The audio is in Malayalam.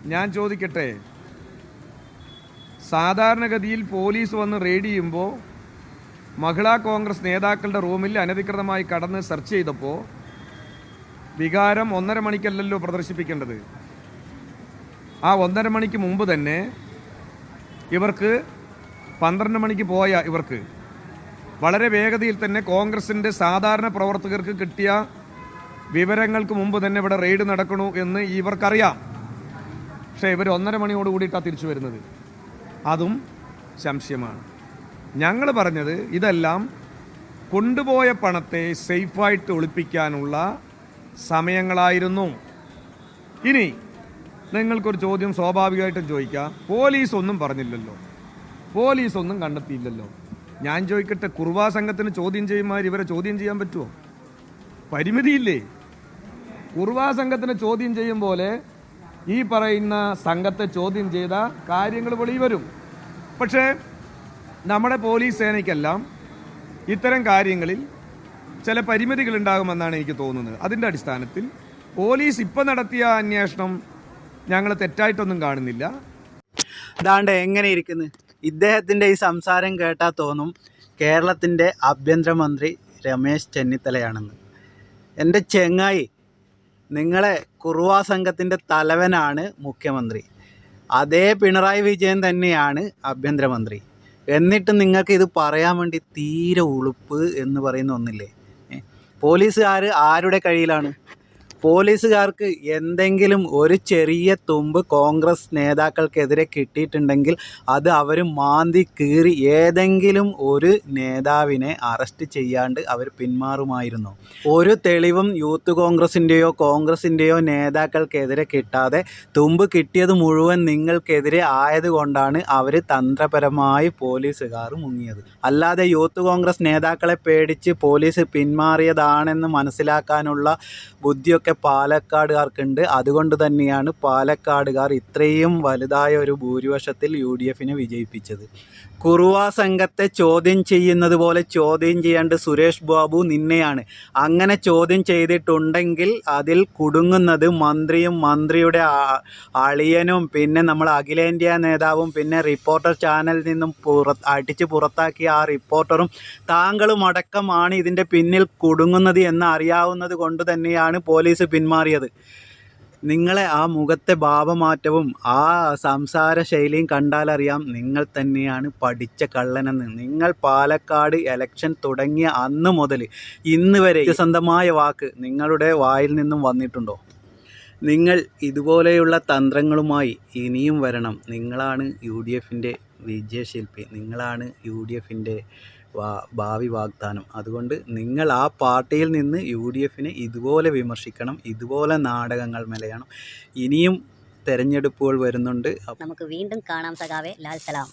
ഞാൻ ചോദിക്കട്ടെ, സാധാരണഗതിയിൽ പോലീസ് വന്ന് റെയ്ഡ് ചെയ്യുമ്പോൾ മഹിളാ കോൺഗ്രസ് നേതാക്കളുടെ റൂമിൽ അനധികൃതമായി കടന്ന് സെർച്ച് ചെയ്തപ്പോൾ വികാരം 1.5 മണിക്കല്ലല്ലോ പ്രദർശിപ്പിക്കേണ്ടത്. ആ 1.5 മണിക്ക് മുമ്പ് തന്നെ ഇവർക്ക് 12 മണിക്ക് പോയ ഇവർക്ക് വളരെ വേഗതയിൽ തന്നെ കോൺഗ്രസിൻ്റെ സാധാരണ പ്രവർത്തകർക്ക് കിട്ടിയ വിവരങ്ങൾക്ക് മുമ്പ് തന്നെ ഇവിടെ റെയ്ഡ് നടക്കണു എന്ന് ഇവർക്കറിയാം. പക്ഷേ ഇവർ 1.5 മണിയോട് കൂടിയിട്ടാണ് തിരിച്ചു വരുന്നത്. അതും സംശയമാണ്. ഞങ്ങൾ പറഞ്ഞത് ഇതെല്ലാം കൊണ്ടുപോയ പണത്തെ സേഫായിട്ട് ഒളിപ്പിക്കാനുള്ള സമയങ്ങളായിരുന്നു. ഇനി നിങ്ങൾക്കൊരു ചോദ്യം സ്വാഭാവികമായിട്ടും ചോദിക്കാം, പോലീസ് ഒന്നും പറഞ്ഞില്ലല്ലോ, പോലീസ് ഒന്നും കണ്ടെത്തിയില്ലല്ലോ. ഞാൻ ചോദിക്കട്ടെ, കുർവാ സംഘത്തിന് ചോദ്യം ചെയ്യുമാർ ഇവരെ ചോദ്യം ചെയ്യാൻ പറ്റുമോ? പരിമിതിയില്ലേ? കുർവാ സംഘത്തിന് ചോദ്യം ചെയ്യും പോലെ ഈ പറയുന്ന സംഘത്തെ ചോദ്യം ചെയ്ത കാര്യങ്ങൾ വെളി വരും. പക്ഷേ നമ്മുടെ പോലീസ് സേനയ്ക്കെല്ലാം ഇത്തരം കാര്യങ്ങളിൽ ചില പരിമിതികൾ ഉണ്ടാകുമെന്നാണ് എനിക്ക് തോന്നുന്നത്. അതിൻ്റെ അടിസ്ഥാനത്തിൽ പോലീസ് ഇപ്പം നടത്തിയ അന്വേഷണം ഞങ്ങൾ തെറ്റായിട്ടൊന്നും കാണുന്നില്ല. അതാണ്ട് എങ്ങനെ ഇരിക്കുന്നു ഇദ്ദേഹത്തിൻ്റെ ഈ സംസാരം കേട്ടാൽ തോന്നും കേരളത്തിൻ്റെ ആഭ്യന്തരമന്ത്രി രമേശ് ചെന്നിത്തലയാണെന്ന്. എൻ്റെ ചെങ്ങായി, നിങ്ങളെ കുറുവാ സംഘത്തിൻ്റെ തലവനാണ് മുഖ്യമന്ത്രി, അതേ പിണറായി വിജയൻ തന്നെയാണ് ആഭ്യന്തരമന്ത്രി. എന്നിട്ട് നിങ്ങൾക്ക് ഇത് പറയാൻ വേണ്ടി തീരെ ഉളുപ്പ് എന്ന് പറയുന്ന ഒന്നില്ലേ? പോലീസുകാർ ആരുടെ കയ്യിലാണ്? പോലീസുകാർക്ക് എന്തെങ്കിലും ഒരു ചെറിയ തുമ്പ് കോൺഗ്രസ് നേതാക്കൾക്കെതിരെ കിട്ടിയിട്ടുണ്ടെങ്കിൽ അത് അവർ മാന്തി കീറി ഏതെങ്കിലും ഒരു നേതാവിനെ അറസ്റ്റ് ചെയ്യാണ്ട് അവർ പിന്മാറുമായിരുന്നു. ഒരു തെളിവും യൂത്ത് കോൺഗ്രസിൻ്റെയോ നേതാക്കൾക്കെതിരെ കിട്ടാതെ തുമ്പ് കിട്ടിയത് മുഴുവൻ നിങ്ങൾക്കെതിരെ ആയതുകൊണ്ടാണ് അവർ തന്ത്രപരമായി പോലീസുകാർ മുങ്ങിയത്. അല്ലാതെ യൂത്ത് കോൺഗ്രസ് നേതാക്കളെ പേടിച്ച് പോലീസ് പിന്മാറിയതാണെന്ന് മനസ്സിലാക്കാനുള്ള ബുദ്ധിയൊക്കെ പാലക്കാടുകാർക്കുണ്ട്. അതുകൊണ്ട് തന്നെയാണ് പാലക്കാടുകാർ ഇത്രയും വലുതായ ഒരു ഭൂരിപക്ഷത്തിൽ UDFനെ വിജയിപ്പിച്ചത്. കുറുവാ സംഘത്തെ ചോദ്യം ചെയ്യുന്നത് പോലെ ചോദ്യം ചെയ്യേണ്ട സുരേഷ് ബാബു നിന്നെയാണ്. അങ്ങനെ ചോദ്യം ചെയ്തിട്ടുണ്ടെങ്കിൽ അതിൽ കുടുങ്ങുന്നത് മന്ത്രിയും മന്ത്രിയുടെ അളിയനും പിന്നെ നമ്മൾ അഖിലേന്ത്യാ നേതാവും പിന്നെ റിപ്പോർട്ടർ ചാനലിൽ നിന്നും അടിച്ച് പുറത്താക്കിയ ആ റിപ്പോർട്ടറും താങ്കളും അടക്കമാണ് ഇതിൻ്റെ പിന്നിൽ കുടുങ്ങുന്നത് എന്ന് അറിയാവുന്നത് കൊണ്ട് തന്നെയാണ് പോലീസ് പിന്മാറിയത്. നിങ്ങളെ ആ മുഖത്തെ ഭാവമാറ്റവും ആ സംസാര ശൈലിയും കണ്ടാലറിയാം നിങ്ങൾ തന്നെയാണ് പഠിച്ച കള്ളനെന്ന്. നിങ്ങൾ പാലക്കാട് ഇലക്ഷൻ തുടങ്ങിയ അന്ന് മുതൽ ഇന്ന് വരെ സത്യസന്ധമായ വാക്ക് നിങ്ങളുടെ വായിൽ നിന്നും വന്നിട്ടുണ്ടോ? നിങ്ങൾ ഇതുപോലെയുള്ള തന്ത്രങ്ങളുമായി ഇനിയും വരണം. നിങ്ങളാണ് UDFൻ്റെ വിജയശില്പി, നിങ്ങളാണ് UDFൻ്റെ ഭാവി വാഗ്ദാനം. അതുകൊണ്ട് നിങ്ങൾ ആ പാർട്ടിയിൽ നിന്ന് UDFനെ ഇതുപോലെ വിമർശിക്കണം, ഇതുപോലെ നാടകങ്ങൾ മെനയണം. ഇനിയും തെരഞ്ഞെടുപ്പുകൾ വരുന്നുണ്ട്. നമുക്ക് വീണ്ടും കാണാം സഖാവേ. ലാൽ സലാം.